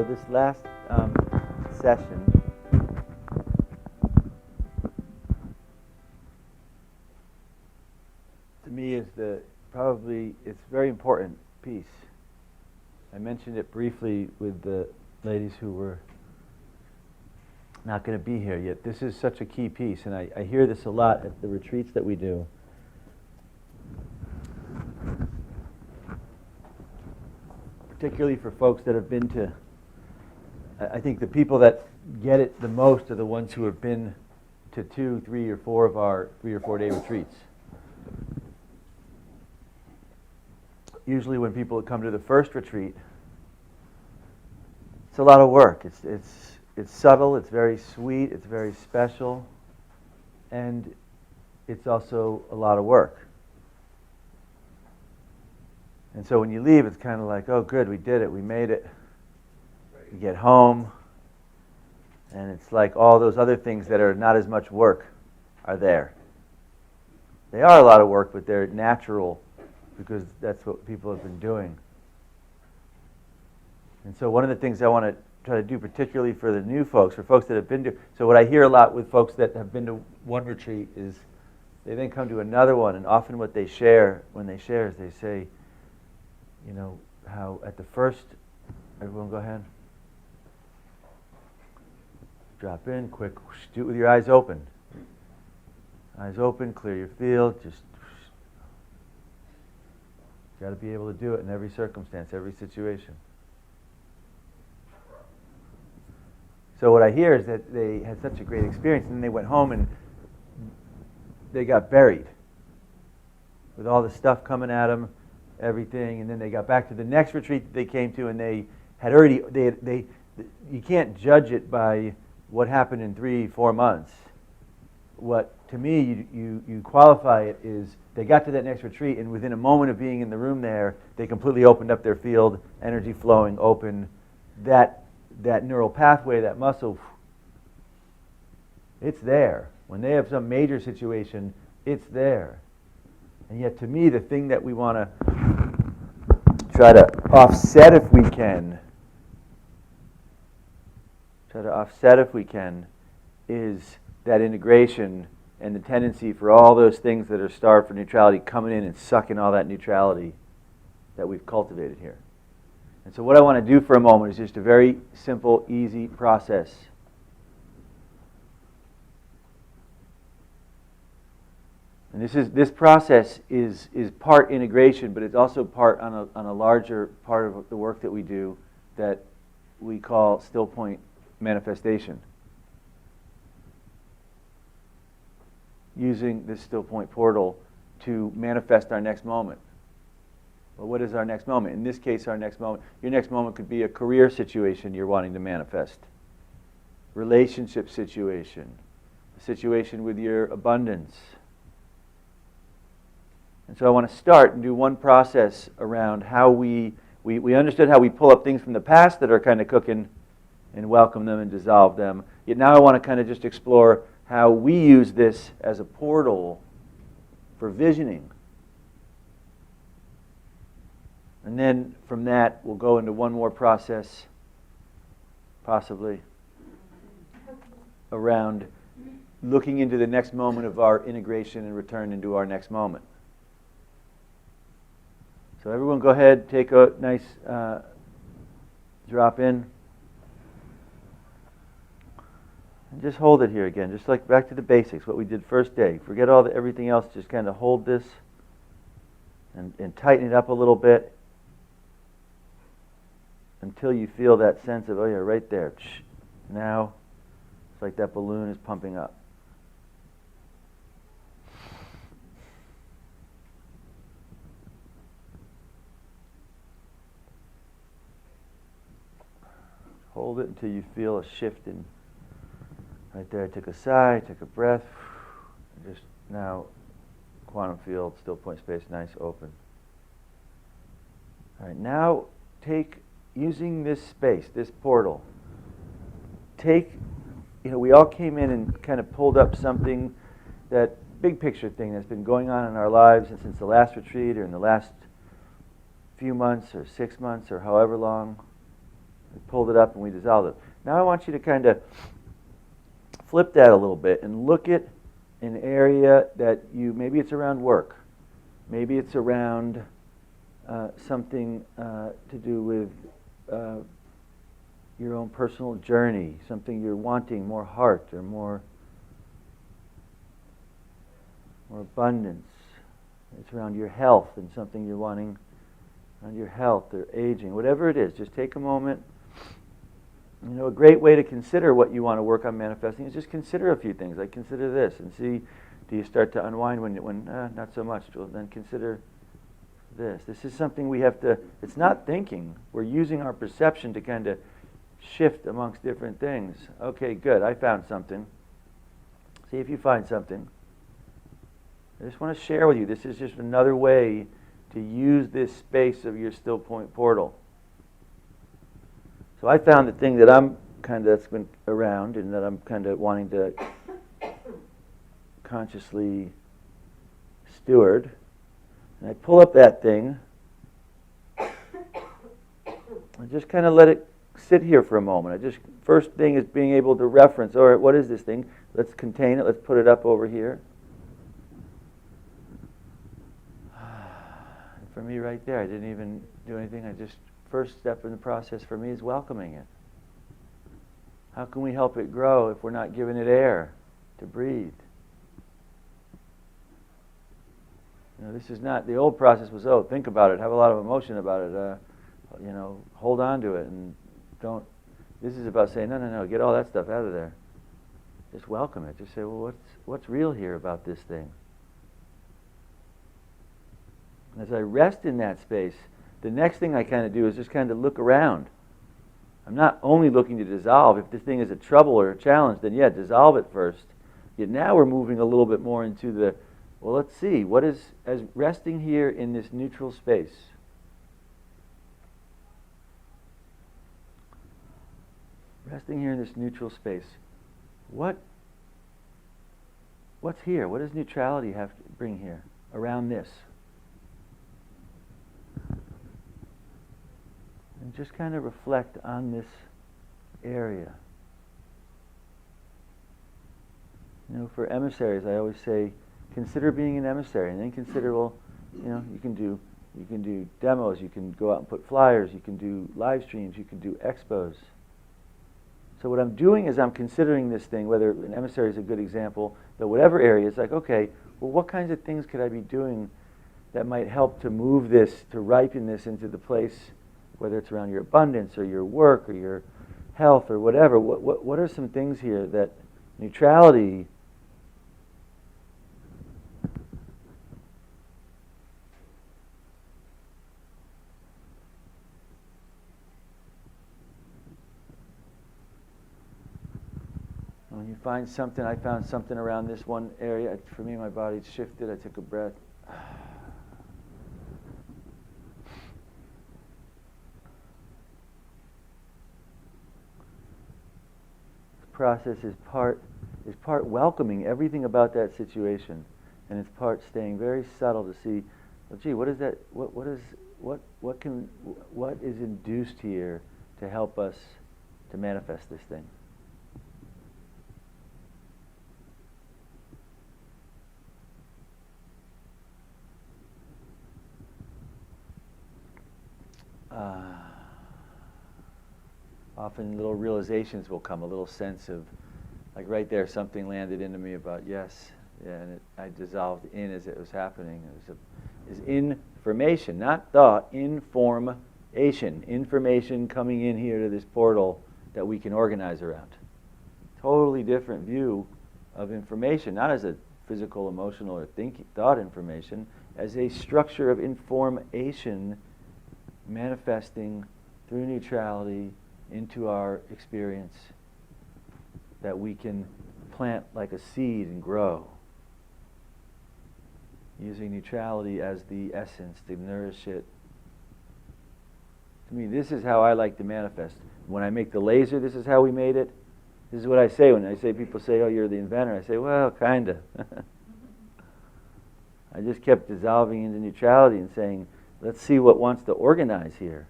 this last session, to me, is it's a very important piece. I mentioned it briefly with the ladies who were not going to be here yet. This is such a key piece, and I hear this a lot at the retreats that we do. Particularly for folks that have been to, I think the people that get it the most are the ones who have been to 2, 3, or 4 of our 3 or 4 day retreats. Usually when people come to the first retreat, it's a lot of work. It's subtle, it's very sweet, it's very special, and it's also a lot of work. And so when you leave, it's kind of like, oh, good, we did it, we made it. Right. You get home, and it's like all those other things that are not as much work are there. They are a lot of work, but they're natural because that's what people have been doing. And so one of the things I want to try to do, particularly for the new folks, for folks that have been to, so what I hear a lot with folks that have been to one retreat is they then come to another one, and often what they share, when they share, is they say, you know, how at the first, everyone go ahead. Drop in, quick, do it with your eyes open. Eyes open, clear your field, just got to be able to do it in every circumstance, every situation. So what I hear is that they had such a great experience, and then they went home and they got buried with all the stuff coming at them, everything, and then they got back to the next retreat that they came to, and they had already, you can't judge it by what happened in 3-4 months. What, to me, you qualify it is they got to that next retreat, and within a moment of being in the room there, they completely opened up their field, energy flowing, open, that neural pathway, that muscle, it's there. When they have some major situation, it's there. And yet, to me, the thing that we want to try to offset if we can, is that integration and the tendency for all those things that are starved for neutrality coming in and sucking all that neutrality that we've cultivated here. And so what I want to do for a moment is just a very simple, easy process. And this process is part integration, but it's also part on a larger part of the work that we do that we call Stillpoint manifestation. Using this Stillpoint portal to manifest our next moment. Well, what is our next moment? In this case, our next moment, your next moment could be a career situation you're wanting to manifest, relationship situation, a situation with your abundance. And so I want to start and do one process around how we understood how we pull up things from the past that are kind of cooking and welcome them and dissolve them. Yet now I want to kind of just explore how we use this as a portal for visioning. And then from that, we'll go into one more process, possibly, around looking into the next moment of our integration and return into our next moment. So everyone go ahead, take a nice drop in. And just hold it here again, just like back to the basics, what we did first day. Forget everything else, just kind of hold this and tighten it up a little bit until you feel that sense of, oh yeah, right there. Now, it's like that balloon is pumping up. Hold it until you feel a shift in. Right there, I took a sigh, took a breath. Just now, quantum field, still point space, nice, open. All right, now using this space, this portal, we all came in and kind of pulled up something, that big picture thing that's been going on in our lives since the last retreat or in the last few months or 6 months or however long. We pulled it up and we dissolved it. Now I want you to kind of flip that a little bit and look at an area that maybe it's around work. Maybe it's around something to do with your own personal journey, something you're wanting, more heart or more abundance. It's around your health and something you're wanting around your health or aging, whatever it is. Just take a moment. A great way to consider what you want to work on manifesting is just consider a few things. Like consider this and see, do you start to unwind when not so much? Well, then consider this. This is something we have to, it's not thinking. We're using our perception to kind of shift amongst different things. Okay, good. I found something. See if you find something. I just want to share with you, this is just another way to use this space of your Stillpoint portal. So I found the thing that that's been around and that I'm kind of wanting to consciously steward. And I pull up that thing and just kind of let it sit here for a moment. First thing is being able to reference, all right, what is this thing? Let's contain it. Let's put it up over here. For me right there, I didn't even do anything. First step in the process for me is welcoming it. How can we help it grow if we're not giving it air to breathe? This is not, the old process was, think about it, have a lot of emotion about it, hold on to it and don't. This is about saying, no, get all that stuff out of there. Just welcome it. Just say, well, what's real here about this thing? As I rest in that space, the next thing I kind of do is just kind of look around. I'm not only looking to dissolve. If this thing is a trouble or a challenge, then dissolve it first. Yet now we're moving a little bit more into let's see, what is, as resting here in this neutral space. Resting here in this neutral space. What's here? What does neutrality have to bring here around this? And just kind of reflect on this area. For emissaries, I always say, consider being an emissary, and then consider, you can do demos, you can go out and put flyers, you can do live streams, you can do expos. So what I'm doing is I'm considering this thing, whether an emissary is a good example, but whatever area, it's like, okay, well, what kinds of things could I be doing that might help to move this, to ripen this into the place, whether it's around your abundance or your work or your health or whatever. What are some things here that neutrality when you find something, I found something around this one area. For me, my body shifted. I took a breath. Process is part welcoming everything about that situation, and it's part staying very subtle to see, well, gee, what is that? What is induced here to help us to manifest this thing? Often little realizations will come, a little sense of, like right there, something landed into me about and I dissolved in as it was happening. It was information, not thought, information coming in here to this portal that we can organize around. Totally different view of information, not as a physical, emotional, or thought information, as a structure of information manifesting through neutrality into our experience that we can plant like a seed and grow, using neutrality as the essence to nourish it. To me, this is how I like to manifest. When I make the laser, this is how we made it. This is what I say when people say, oh, you're the inventor. I say, well, kind of. I just kept dissolving into neutrality and saying, let's see what wants to organize here.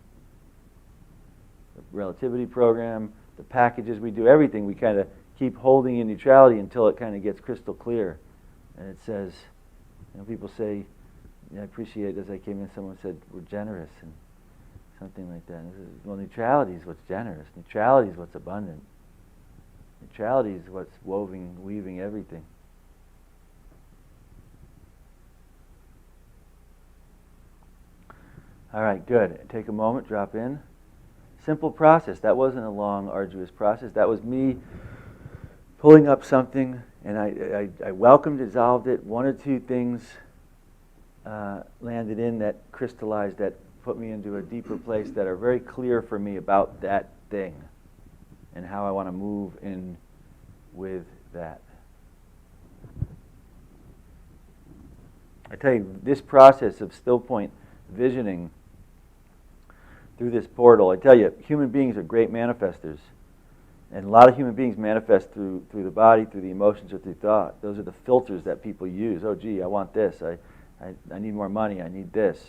the relativity program, the packages we do, everything, we kind of keep holding in neutrality until it kind of gets crystal clear. And it says, people say, I appreciate, as I came in, someone said, we're generous, and something like that. And this is, well, neutrality is what's generous. Neutrality is what's abundant. Neutrality is what's weaving everything. All right, good. Take a moment, drop in. Simple process. That wasn't a long, arduous process. That was me pulling up something, and I welcomed, dissolved it. One or two things landed in that crystallized, that put me into a deeper place, that are very clear for me about that thing and how I want to move in with that. I tell you, this process of Stillpoint visioning through this portal, I tell you, human beings are great manifestors. And a lot of human beings manifest through the body, through the emotions, or through thought. Those are the filters that people use. Oh, gee, I want this. I need more money. I need this.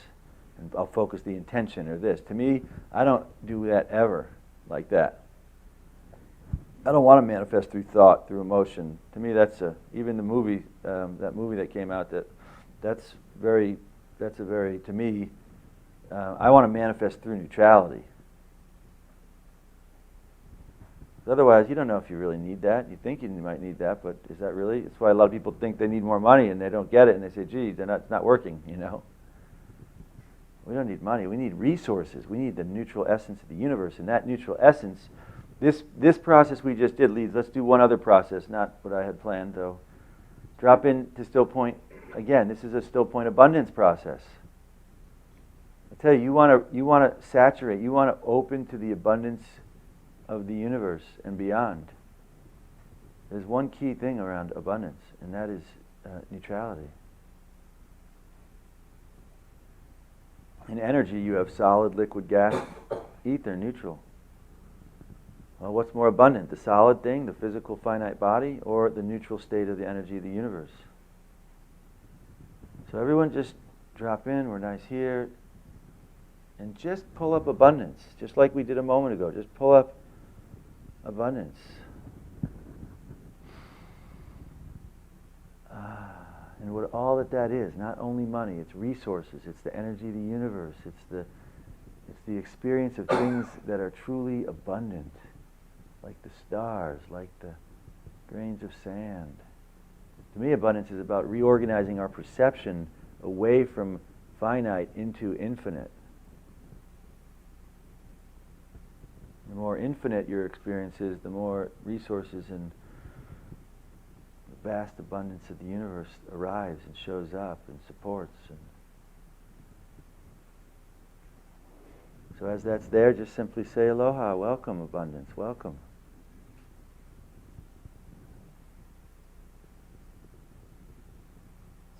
And I'll focus the intention or this. To me, I don't do that ever like that. I don't want to manifest through thought, through emotion. To me, that's even the movie, that movie that came out, that's a very, to me, I want to manifest through neutrality. Otherwise, you don't know if you really need that. You think you might need that, but is that really? That's why a lot of people think they need more money and they don't get it, and they say, gee, it's not working, We don't need money. We need resources. We need the neutral essence of the universe. And that neutral essence, this process we just did leads. Let's do one other process, not what I had planned, though. Drop into Stillpoint. Again, this is a Stillpoint abundance process. I tell you, you want to saturate, you want to open to the abundance of the universe and beyond. There's one key thing around abundance, and that is neutrality. In energy, you have solid, liquid, gas, ether, neutral. Well, what's more abundant, the solid thing, the physical finite body, or the neutral state of the energy of the universe? So everyone just drop in, we're nice here, and just pull up abundance, just like we did a moment ago. Just pull up abundance. And what all that is, not only money, it's resources, it's the energy of the universe, it's the experience of things that are truly abundant, like the stars, like the grains of sand. To me, abundance is about reorganizing our perception away from finite into infinite. The more infinite your experience is, the more resources and the vast abundance of the universe arrives and shows up and supports. And so as that's there, just simply say aloha, welcome abundance, welcome.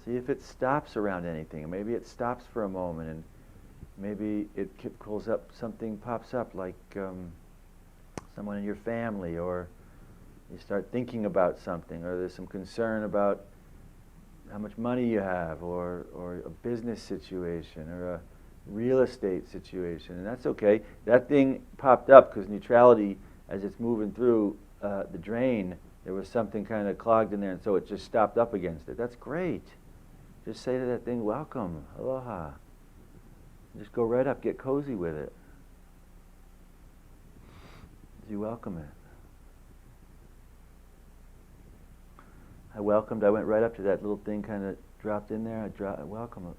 See if it stops around anything. Maybe it stops for a moment, and maybe it pulls up, something pops up, like someone in your family, or you start thinking about something, or there's some concern about how much money you have, or a business situation, or a real estate situation, and that's okay. That thing popped up because neutrality, as it's moving through the drain, there was something kind of clogged in there, and so it just stopped up against it. That's great. Just say to that thing, welcome, aloha. Just go right up, get cozy with it. As you welcome it. I went right up to that little thing, kind of dropped in there. I welcome it.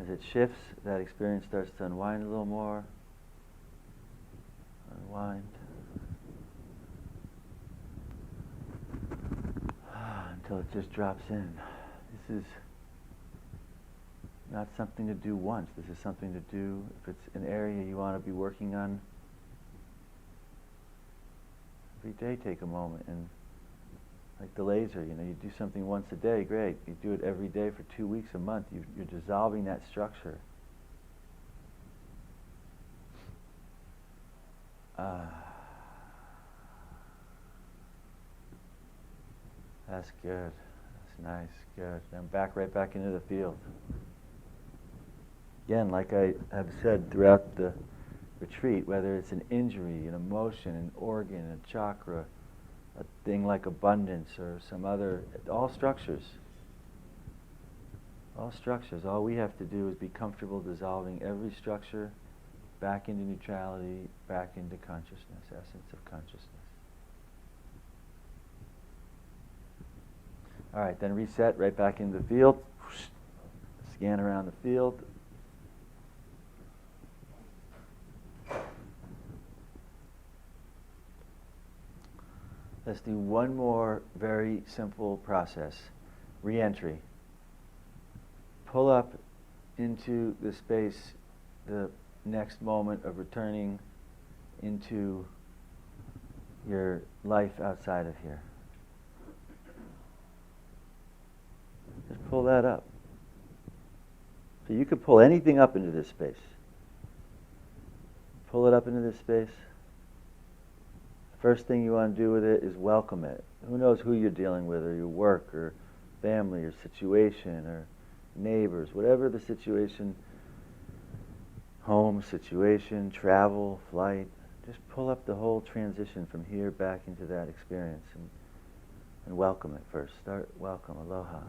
As it shifts, that experience starts to unwind a little more. Unwind. Until it just drops in. This is not something to do once. This is something to do if it's an area you want to be working on. Every day take a moment, and like the laser, you do something once a day, great. You do it every day for 2 weeks, a month, you're dissolving that structure. That's good. That's nice, good. Then right back into the field. Again, like I have said throughout the retreat, whether it's an injury, an emotion, an organ, a chakra, a thing like abundance or some other, all structures. All structures. All we have to do is be comfortable dissolving every structure back into neutrality, back into consciousness, essence of consciousness. All right, then reset right back into the field. Scan around the field. Let's do one more very simple process. Re-entry. Pull up into the space, the next moment of returning into your life outside of here. Just pull that up. So you could pull anything up into this space. Pull it up into this space. First thing you want to do with it is welcome it. Who knows who you're dealing with, or your work, or family, or situation, or neighbors, whatever the situation, home situation, travel, flight. Just pull up the whole transition from here back into that experience and welcome it first. Start welcome, aloha.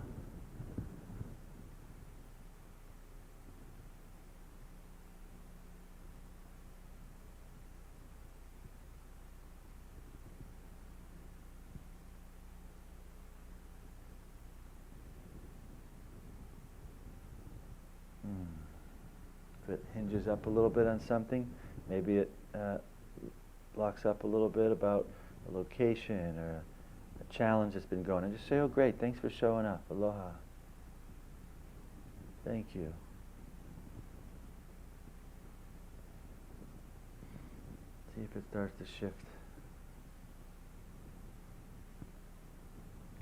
If it hinges up a little bit on something, maybe it locks up a little bit about a location or a challenge that's been going on. Just say, oh great, thanks for showing up, aloha. Thank you. See if it starts to shift.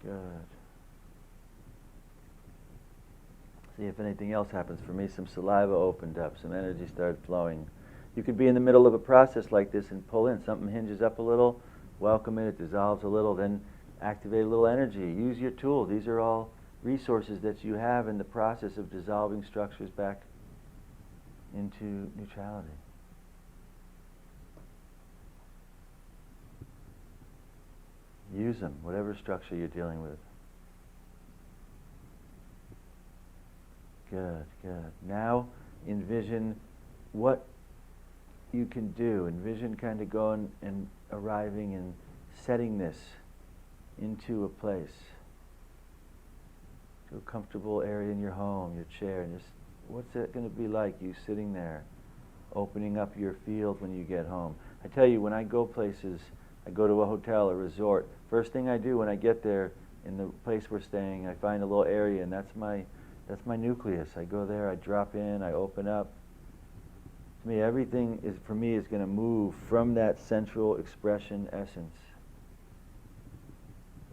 Good. See if anything else happens. For me, some saliva opened up, some energy started flowing. You could be in the middle of a process like this and pull in. Something hinges up a little, welcome it, it dissolves a little, then activate a little energy. Use your tool. These are all resources that you have in the process of dissolving structures back into neutrality. Use them, whatever structure you're dealing with. Good, good. Now envision what you can do. Envision kind of going and arriving and setting this into a place, to a comfortable area in your home, your chair, and just what's it going to be like, you sitting there, opening up your field when you get home. I tell you, when I go places, I go to a hotel or resort, first thing I do when I get there, in the place we're staying, I find a little area, and that's my nucleus. I go there, I drop in, I open up. To me, everything is going to move from that central expression essence.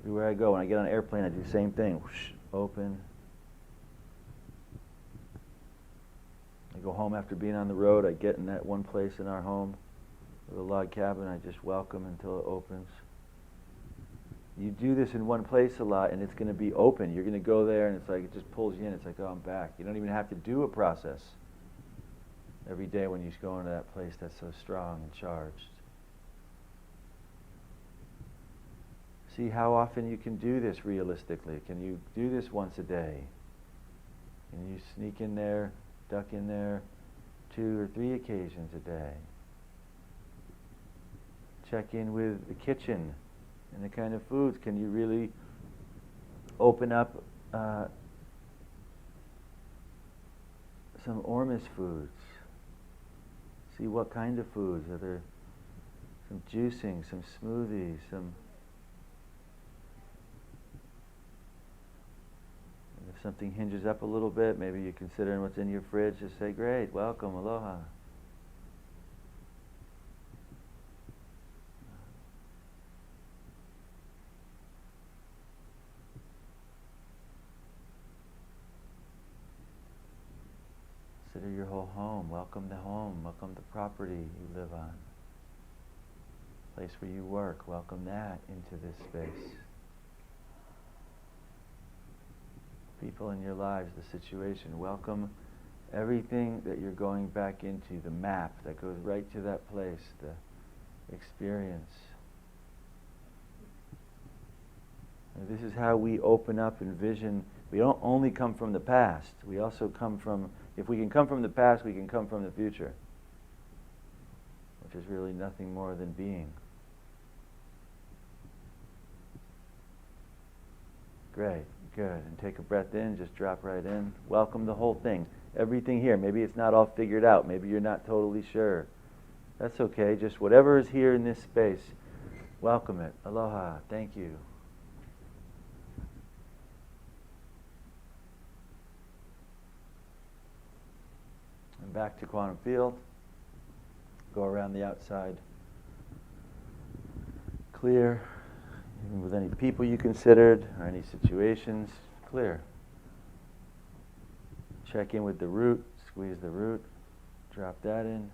Everywhere I go, when I get on an airplane, I do the same thing. Whoosh, open. I go home after being on the road. I get in that one place in our home, with a log cabin. I just welcome until it opens. You do this in one place a lot, and it's going to be open. You're going to go there, and it's like it just pulls you in. It's like, oh, I'm back. You don't even have to do a process every day when you go into that place that's so strong and charged. See how often you can do this realistically. Can you do this once a day? Can you sneak in there, duck in there 2 or 3 occasions a day? Check in with the kitchen and the kind of foods. Can you really open up some Ormus foods? See what kind of foods. Are there some juicing, some smoothies, some... If something hinges up a little bit, maybe you consider what's in your fridge, just say, great, welcome, aloha. Consider your whole home. Welcome the home. Welcome the property you live on. Place where you work. Welcome that into this space. People in your lives, the situation. Welcome Everything that you're going back into, the map that goes right to that place, the experience. And this is how we open up and vision. We don't only come from the past. We also come from, if we can come from the past, we can come from the future, which is really nothing more than being. Great, good. And take a breath in, just drop right in. Welcome the whole thing. Everything here. Maybe it's not all figured out. Maybe you're not totally sure. That's okay. Just whatever is here in this space, welcome it. Aloha. Thank you. And back to quantum field. Go around the outside. Clear. Even with any people you considered or any situations, clear. Check in with the root, squeeze the root, drop that in.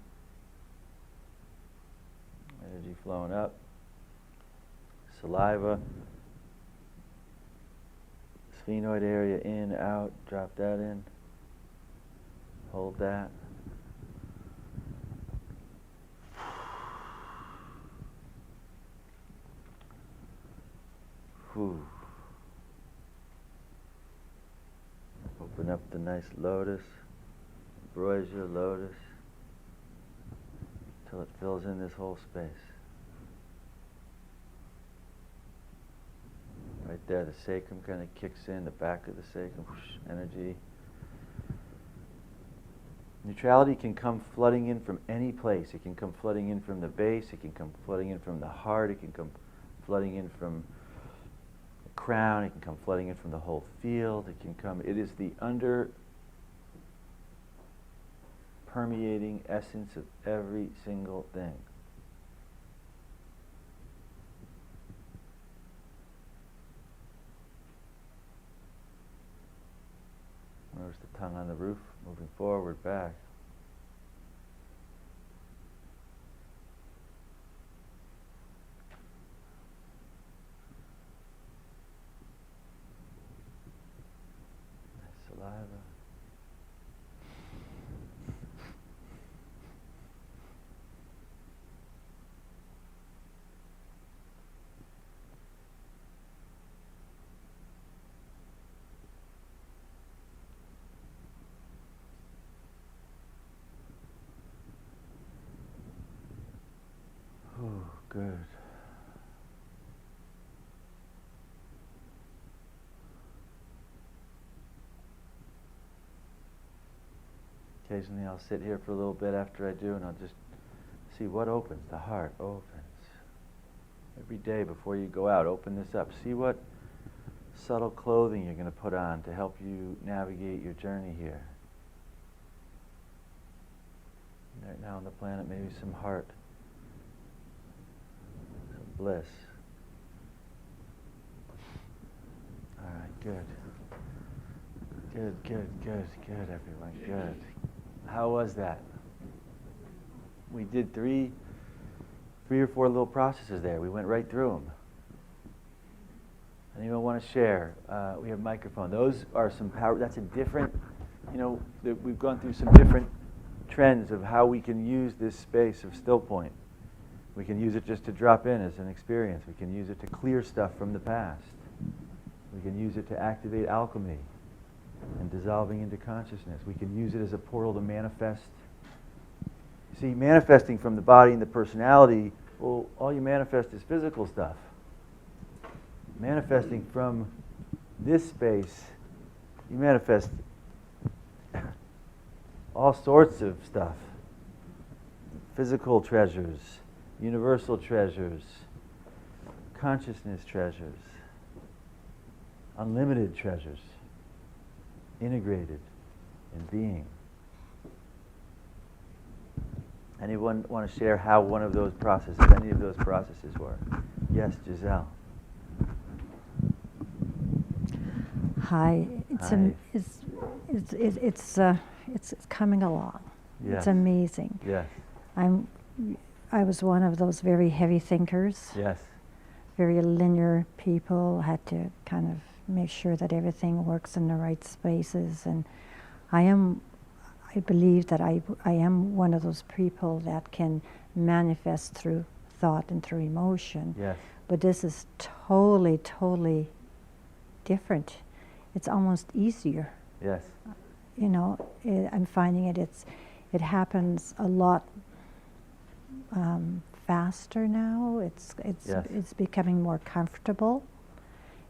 Energy flowing up. Saliva. Sphenoid area in, out, drop that in. Hold that. Whew. Open up the nice lotus, ambrosia lotus, till it fills in this whole space. Right there, the sacrum kind of kicks in, the back of the sacrum, whoosh, energy. Neutrality can come flooding in from any place. It can come flooding in from the base, it can come flooding in from the heart, it can come flooding in from crown, it can come flooding in from the whole field, it is the permeating essence of every single thing. Notice the tongue on the roof, moving forward, back. Saliva. Oh, good. Occasionally I'll sit here for a little bit after I do and I'll just see what opens. The heart opens. Every day before you go out, open this up. See what subtle clothing you're going to put on to help you navigate your journey here. Right now on the planet, maybe some heart, some bliss. All right, good. Good, everyone, good. How was that? We did three or four little processes there. We went right through them. Anyone want to share? We have a microphone. Those are some power. That's a different, we've gone through some different trends of how we can use this space of Stillpoint. We can use it just to drop in as an experience. We can use it to clear stuff from the past. We can use it to activate alchemy and dissolving into consciousness. We can use it as a portal to manifest. See, manifesting from the body and the personality, well, all you manifest is physical stuff. Manifesting from this space, you manifest all sorts of stuff. Physical treasures, universal treasures, consciousness treasures, unlimited treasures, integrated in being. Anyone want to share how one of those processes, any of those processes were? Yes, Giselle. Hi. Hi. It's coming along. Yes. It's amazing. Yes. I was one of those very heavy thinkers. Yes. Very linear people. Had to kind of make sure that everything works in the right spaces, and I believe that I am one of those people that can manifest through thought and through emotion. Yes. But this is totally, totally different. It's almost easier. Yes. You know, I'm finding it happens a lot faster now. Yes. It's becoming more comfortable,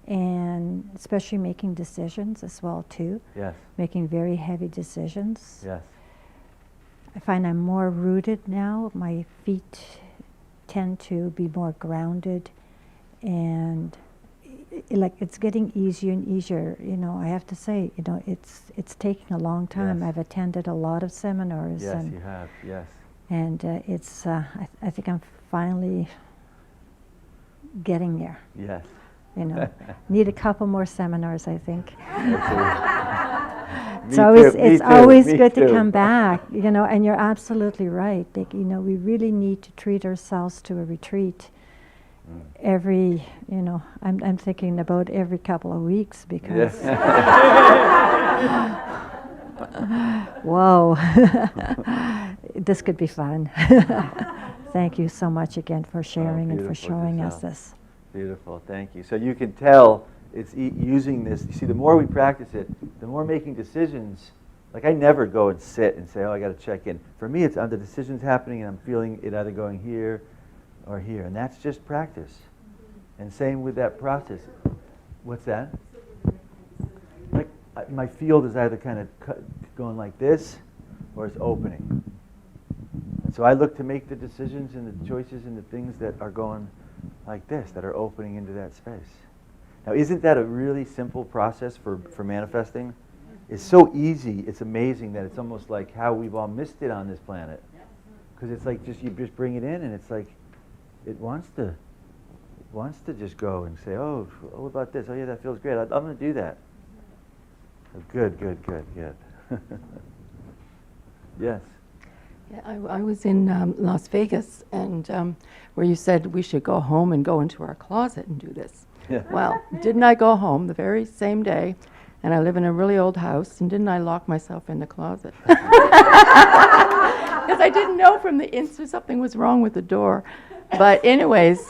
and especially making decisions as well too. Yes. Making very heavy decisions. Yes. I find I'm more rooted now. My feet tend to be more grounded, and like it's getting easier and easier. You know, I have to say, you know, it's taking a long time. Yes. I've attended a lot of seminars. Yes, and you have. Yes. and it's I think I'm finally getting there. Yes. You know, need a couple more seminars, I think. Me too, It's me always too, good me to too. come back, you know, and you're absolutely right. Like, you know, we really need to treat ourselves to a retreat every, you know, I'm thinking about every couple of weeks because, whoa, this could be fun. Thank you so much again for sharing and for beautiful, showing us Giselle. this. Beautiful, thank you. So you can tell it's using this. You see, the more we practice it, the more making decisions. Like I never go and sit and say, "Oh, I got to check in." For me, it's the decision's happening, and I'm feeling it either going here or here, and that's just practice. And same with that process. What's that? Like my field is either kind of going like this, or it's opening. And so I look to make the decisions and the choices and the things that are going like this, that are opening into that space. Now, isn't that a really simple process for manifesting? It's so easy, it's amazing that it's almost like how we've all missed it on this planet. Because it's like you just bring it in and it's like, it wants to just go and say, oh, what about this? Oh yeah, that feels great. I'm going to do that. Oh, good. Yes. Yeah, I was in Las Vegas, and where you said we should go home and go into our closet and do this. Yeah. Well, didn't I go home the very same day, and I live in a really old house, and didn't I lock myself in the closet? Because I didn't know from the inside something was wrong with the door. But anyways,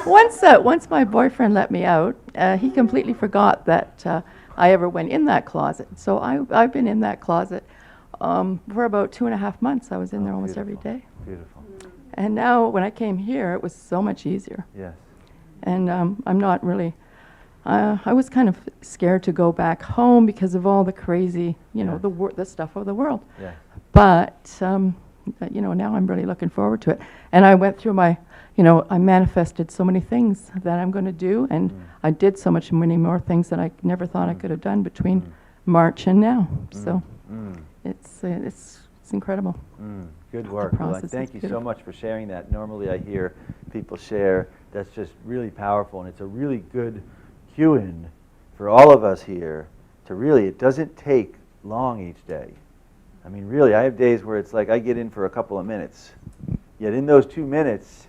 once my boyfriend let me out, he completely forgot that I ever went in that closet. So I've been in that closet for about 2.5 months. I was in there almost every day. Beautiful. And now when I came here, it was so much easier. Yes. And I'm not really, I was kind of scared to go back home because of all the crazy, you know, the stuff of the world. Yes. But, you know, now I'm really looking forward to it. And I went through I manifested so many things that I'm going to do, and I did many more things that I never thought I could have done between March and now. So it's incredible. Good work. Well, thank you so much for sharing that. Normally I hear people share. That's just really powerful, and it's a really good cue-in for all of us here to really, it doesn't take long each day. I mean, really, I have days where it's like I get in for a couple of minutes. Yet in those 2 minutes,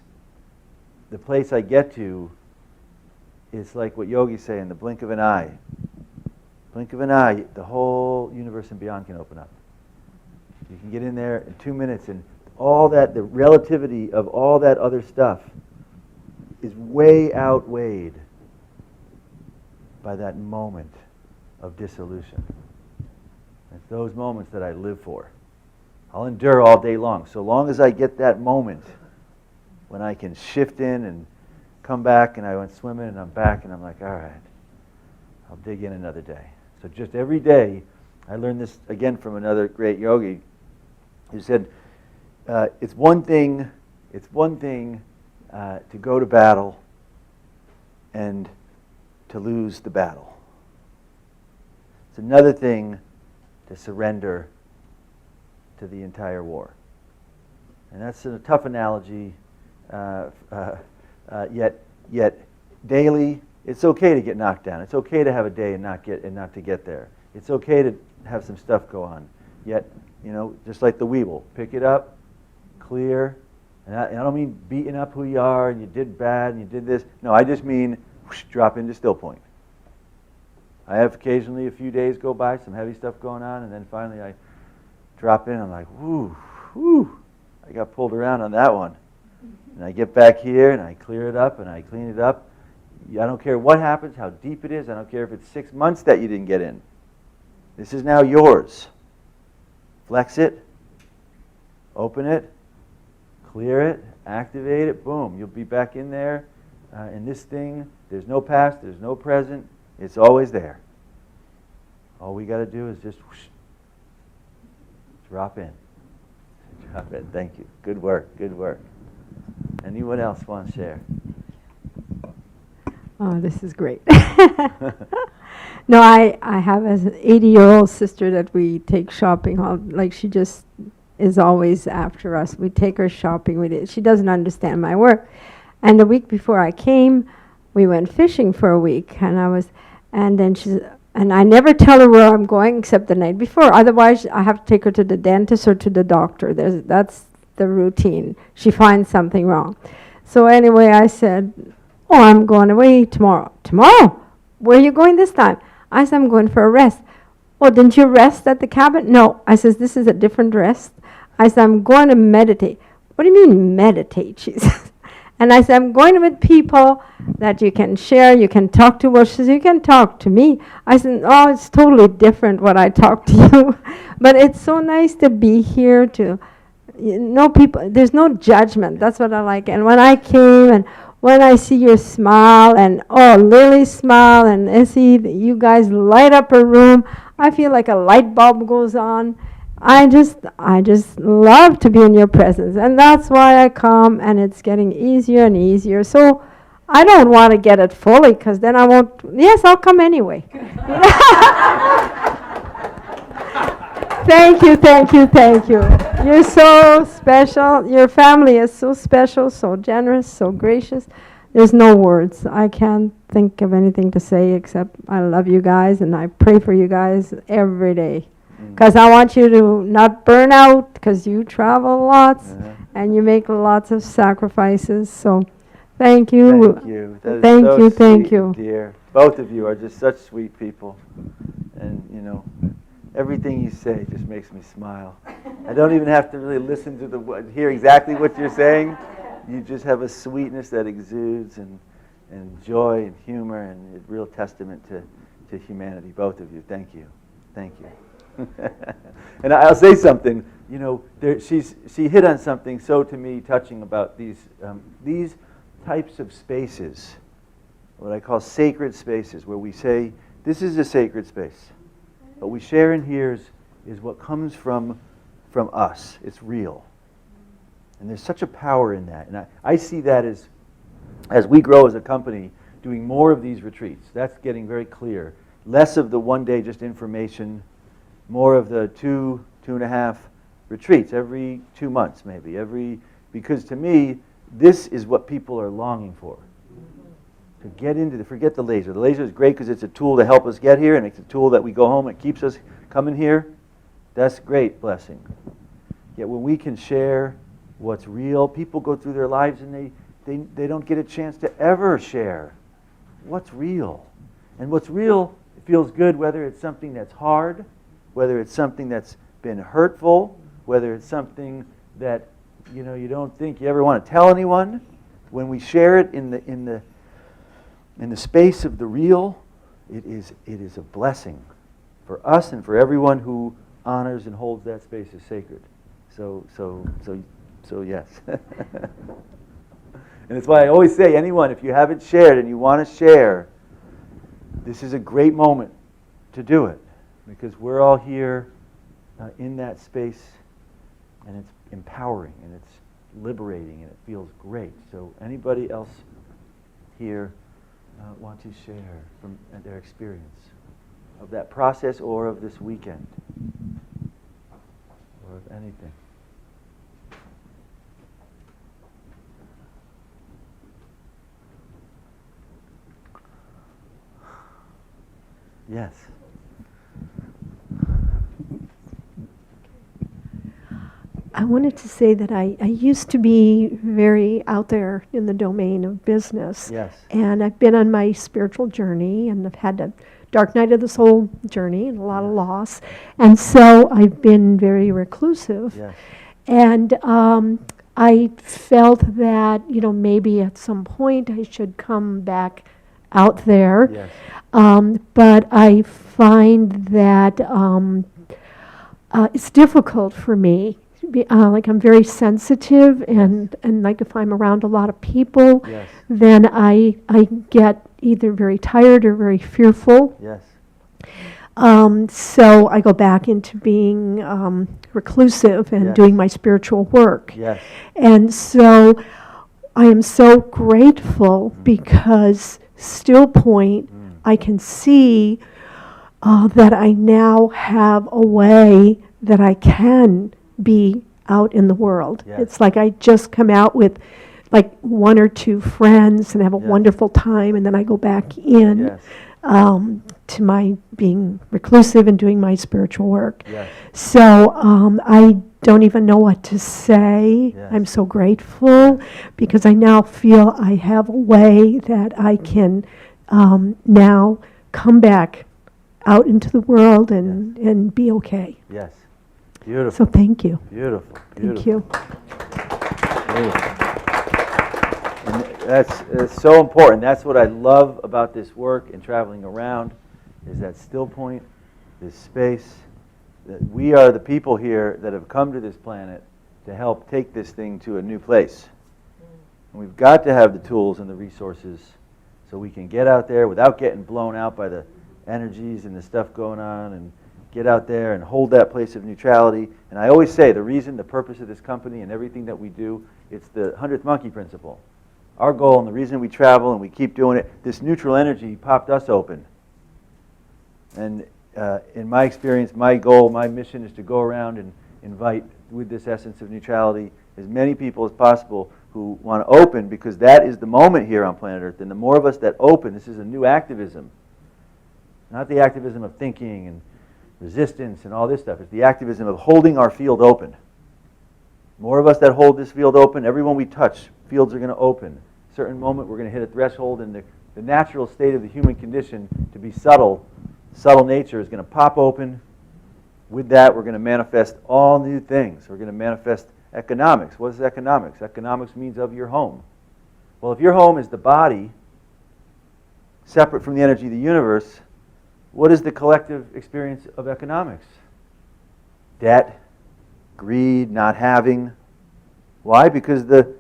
the place I get to is like what yogis say, in the blink of an eye. Blink of an eye, the whole universe and beyond can open up. You can get in there in 2 minutes, and all that, the relativity of all that other stuff is way outweighed by that moment of dissolution. It's those moments that I live for. I'll endure all day long. So long as I get that moment when I can shift in and come back, and I went swimming and I'm back and I'm like, all right, I'll dig in another day. So just every day, I learned this again from another great yogi who said, it's one thing to go to battle and to lose the battle. It's another thing to surrender to the entire war. And that's a tough analogy, yet daily, it's okay to get knocked down. It's okay to have a day and not to get there. It's okay to have some stuff go on. Yet, you know, just like the Weeble, pick it up, clear. And I don't mean beating up who you are and you did bad and you did this. No, I just mean drop into Stillpoint. I have occasionally a few days go by, some heavy stuff going on, and then finally I drop in. I'm like, whoo, whoo. I got pulled around on that one. And I get back here and I clear it up and I clean it up. I don't care what happens, how deep it is. I don't care if it's 6 months that you didn't get in. This is now yours. Flex it, open it, clear it, activate it, boom. You'll be back in there. In this thing, there's no past, there's no present. It's always there. All we got to do is just whoosh, drop in. Drop in. Thank you. Good work. Good work. Anyone else want to share? Oh, this is great. No, I have an 80-year-old sister that we take shopping all, like she just is always after us. We take her shopping with it. She doesn't understand my work. And the week before I came, we went fishing for a week, and then and I never tell her where I'm going except the night before. Otherwise, I have to take her to the dentist or to the doctor. That's the routine. She finds something wrong. So anyway, I said, oh, I'm going away tomorrow. Tomorrow? Where are you going this time? I said, I'm going for a rest. Oh, didn't you rest at the cabin? No. I says, this is a different rest. I said, I'm going to meditate. What do you mean meditate? She says. And I said, I'm going with people that you can share, you can talk to. Well, she says, you can talk to me. I said, oh, it's totally different what I talk to you. But it's so nice to be here to know people. There's no judgment. That's what I like. And when I came and when I see your smile and, oh, Lily's smile and Essie, you guys light up a room, I feel like a light bulb goes on. I just love to be in your presence, and that's why I come, and it's getting easier and easier. So I don't want to get it fully, because then I won't. Yes, I'll come anyway. Thank you, thank you, thank you. You're so special. Your family is so special, so generous, so gracious. There's no words. I can't think of anything to say except I love you guys, and I pray for you guys every day. Because I want you to not burn out, because you travel lots and you make lots of sacrifices. So thank you. Thank you. That is Thank so you, sweet, thank you. dear. Both of you are just such sweet people. And, everything you say just makes me smile. I don't even have to really listen to hear exactly what you're saying. You just have a sweetness that exudes and joy and humor, and a real testament to humanity, both of you. Thank you. Thank you. And I'll say something. She hit on something so to me touching about these types of spaces, what I call sacred spaces, where we say this is a sacred space. What we share in here is what comes from us. It's real, and there's such a power in that. And I see that as we grow as a company, doing more of these retreats. That's getting very clear. Less of the one day just information. More of the 2.5 retreats every 2 months, maybe because to me, this is what people are longing for. To get into forget the laser. The laser is great because it's a tool to help us get here, and it's a tool that we go home and it keeps us coming here. That's great blessing. Yet when we can share what's real, people go through their lives and they don't get a chance to ever share what's real. And what's real, it feels good whether it's something that's hard, whether it's something that's been hurtful, whether it's something that you don't think you ever want to tell anyone. When we share it in the space of the real, it is a blessing for us and for everyone who honors and holds that space as sacred. So yes. And it's why I always say, anyone, if you haven't shared and you want to share, this is a great moment to do it. Because we're all here in that space, and it's empowering, and it's liberating, and it feels great. So anybody else here want to share from their experience of that process or of this weekend? Or of anything? Yes. I wanted to say that I used to be very out there in the domain of business. Yes. And I've been on my spiritual journey, and I've had to dark night of the soul journey and a lot of loss. And so I've been very reclusive. Yes. And I felt that, maybe at some point I should come back out there. Yes. But I find that it's difficult for me. Like I'm very sensitive, and like if I'm around a lot of people, Yes. then I get either very tired or very fearful. Yes. So I go back into being reclusive and Yes. doing my spiritual work. Yes. And so I am so grateful because Stillpoint, I can see that I now have a way that I can be out in the world. Yes. It's like I just come out with like one or two friends and have a Yes. wonderful time, and then I go back in Yes. to my being reclusive and doing my spiritual work. Yes. So I don't even know what to say. Yes. I'm so grateful because I now feel I have a way that I can now come back out into the world and be okay. Yes. Beautiful. So thank you. Beautiful. Thank you. Beautiful. And that's so important. That's what I love about this work and traveling around, is that still point, this space. That we are the people here that have come to this planet to help take this thing to a new place. And we've got to have the tools and the resources so we can get out there without getting blown out by the energies and the stuff going on, and get out there and hold that place of neutrality. And I always say the purpose of this company and everything that we do, it's the 100th monkey principle. Our goal and the reason we travel and we keep doing it, this neutral energy popped us open. And in my experience, my goal, my mission is to go around and invite, with this essence of neutrality, as many people as possible who want to open, because that is the moment here on planet Earth. And the more of us that open, this is a new activism. Not the activism of thinking and resistance and all this stuff. It's the activism of holding our field open. More of us that hold this field open, everyone we touch, fields are going to open. A certain moment we're going to hit a threshold, and the natural state of the human condition to be subtle nature is going to pop open. With that, we're going to manifest all new things. We're going to manifest economics. What is economics? Economics means of your home. Well, if your home is the body, separate from the energy of the universe, what is the collective experience of economics? Debt, greed, not having. Why? Because the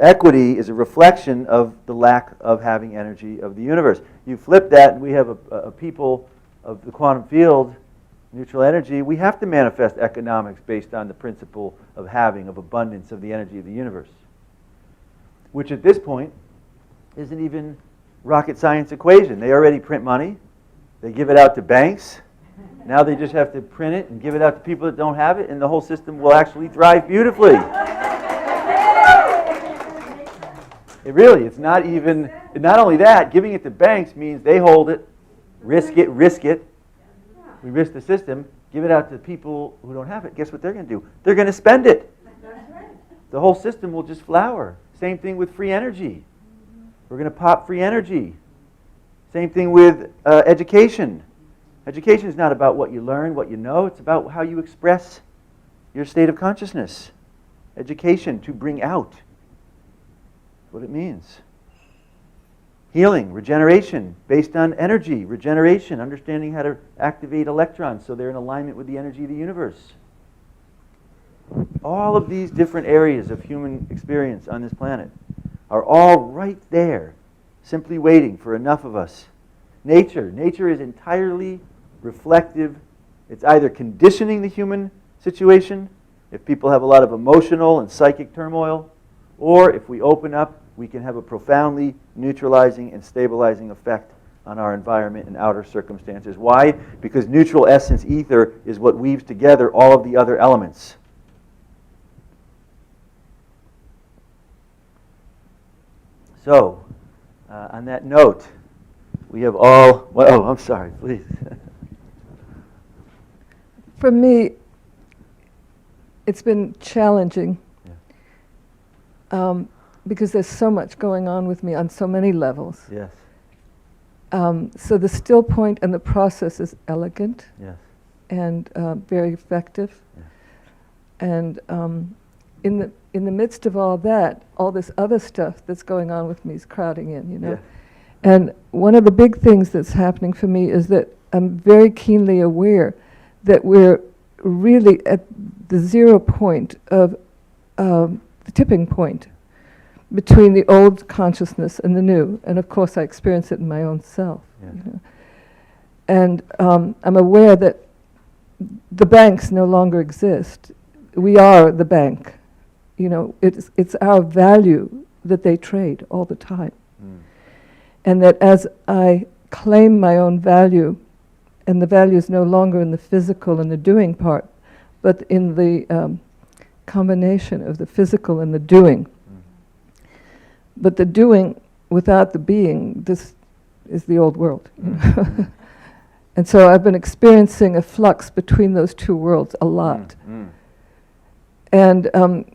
equity is a reflection of the lack of having energy of the universe. You flip that, and we have a people of the quantum field, neutral energy. We have to manifest economics based on the principle of having, of abundance of the energy of the universe, which at this point isn't even rocket science equation. They already print money. They give it out to banks. Now they just have to print it and give it out to people that don't have it, and the whole system will actually thrive beautifully. It really, it's not even, not only that, giving it to banks means they hold it, risk it. We risk the system, give it out to people who don't have it. Guess what they're going to do? They're going to spend it. The whole system will just flower. Same thing with free energy. We're going to pop free energy. Same thing with education. Education is not about what you learn, what you know. It's about how you express your state of consciousness. Education, to bring out. That's what it means. Healing, regeneration, based on energy. Regeneration, understanding how to activate electrons so they're in alignment with the energy of the universe. All of these different areas of human experience on this planet are all right there, simply waiting for enough of us. Nature is entirely reflective. It's either conditioning the human situation, if people have a lot of emotional and psychic turmoil, or if we open up, we can have a profoundly neutralizing and stabilizing effect on our environment and outer circumstances. Why? Because neutral essence ether is what weaves together all of the other elements. So, on that note, we have all... Well, oh, I'm sorry, please. For me, it's been challenging because there's so much going on with me on so many levels. Yes. So the still point and the process is elegant Yes. and very effective. Yeah. And in the midst of all that, all this other stuff that's going on with me is crowding in, you know. Yeah. And one of the big things that's happening for me is that I'm very keenly aware that we're really at the 0 point of the tipping point between the old consciousness and the new. And of course, I experience it in my own self. Yeah. You know? And I'm aware that the banks no longer exist. We are the bank. You know, it's our value that they trade all the time. Mm. And that as I claim my own value, and the value is no longer in the physical and the doing part, but in the combination of the physical and the doing. Mm. But the doing without the being, this is the old world. You know? And so I've been experiencing a flux between those two worlds a lot. Mm. And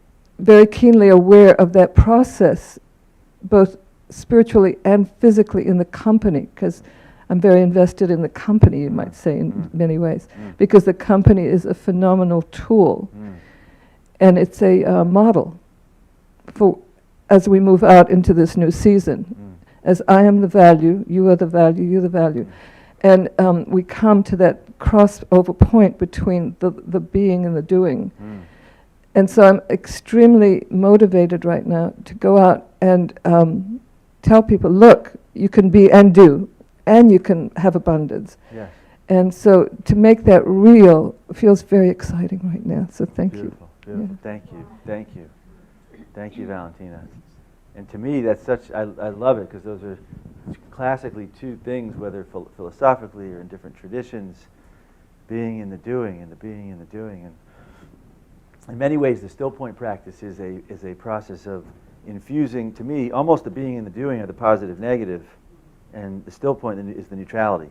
very keenly aware of that process, both spiritually and physically in the company, because I'm very invested in the company, you might say, in many ways, because the company is a phenomenal tool, and it's a model for as we move out into this new season. As I am the value, you are the value, you're the value. And we come to that crossover point between the being and the doing. And so I'm extremely motivated right now to go out and tell people, look, you can be and do, and you can have abundance. Yes. And so to make that real feels very exciting right now. So thank you. Beautiful. Beautiful. Yeah. Thank you. Thank you. Thank you, Valentina. And to me, that's such, I love it, because those are classically two things, whether philosophically or in different traditions, being and the doing, and the being and the doing. And in many ways, the Stillpoint practice is a process of infusing, to me, almost the being and the doing are the positive, negative, and the Stillpoint is the neutrality.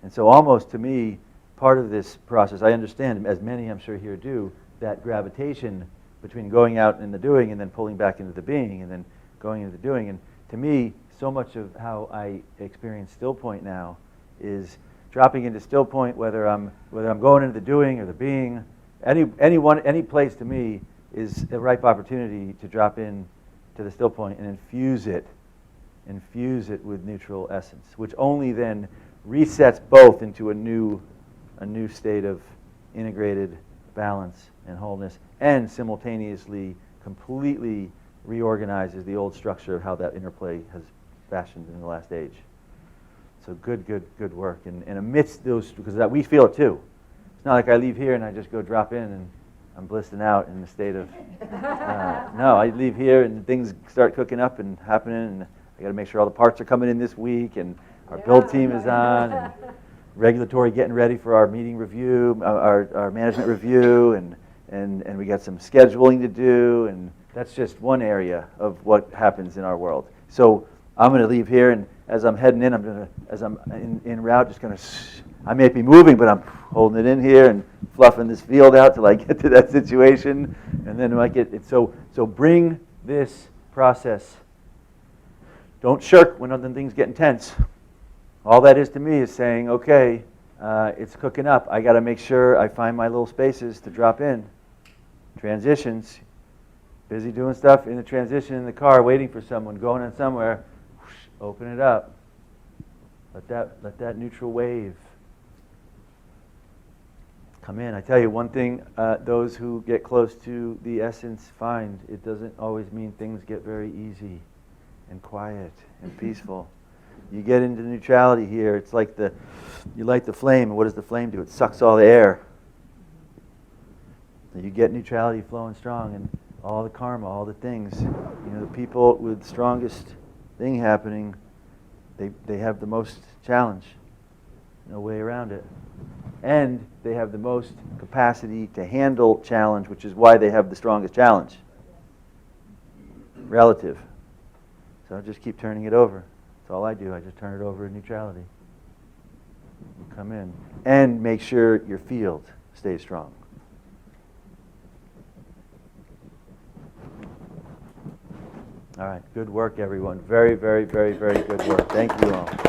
And so almost to me, part of this process, I understand, as many I'm sure here do, that gravitation between going out in the doing and then pulling back into the being and then going into the doing. And to me, so much of how I experience Stillpoint now is dropping into Stillpoint, whether I'm going into the doing or the being. Any place to me is a ripe opportunity to drop in to the Stillpoint and infuse it with neutral essence, which only then resets both into a new state of integrated balance and wholeness, and simultaneously completely reorganizes the old structure of how that interplay has fashioned in the last age. So good work. And amidst those, because that we feel it too. It's not like I leave here and I just go drop in and I'm blissing out in the state of, no, I leave here and things start cooking up and happening, and I got to make sure all the parts are coming in this week, and our build team is on, and regulatory getting ready for our meeting review, our management review, and we got some scheduling to do, and that's just one area of what happens in our world. So I'm going to leave here, and as I'm heading in, as I'm en route, just going to, I may be moving, but I'm holding it in here and fluffing this field out till I get to that situation, and then I get it. So bring this process. Don't shirk when other things get intense. All that is to me is saying, okay, it's cooking up. I got to make sure I find my little spaces to drop in. Transitions. Busy doing stuff in the transition in the car, waiting for someone, going in somewhere. Whoosh, open it up. Let that neutral wave come in. I tell you one thing, those who get close to the essence find it doesn't always mean things get very easy and quiet and peaceful. You get into neutrality here, it's like you light the flame, and what does the flame do? It sucks all the air. So you get neutrality flowing strong, and all the karma, all the things, the people with the strongest thing happening, they have the most challenge. No way around it. And they have the most capacity to handle challenge, which is why they have the strongest challenge. Relative. So I just keep turning it over. That's all I do. I just turn it over in neutrality. You come in. And make sure your field stays strong. All right. Good work, everyone. Very, very, very, very good work. Thank you all.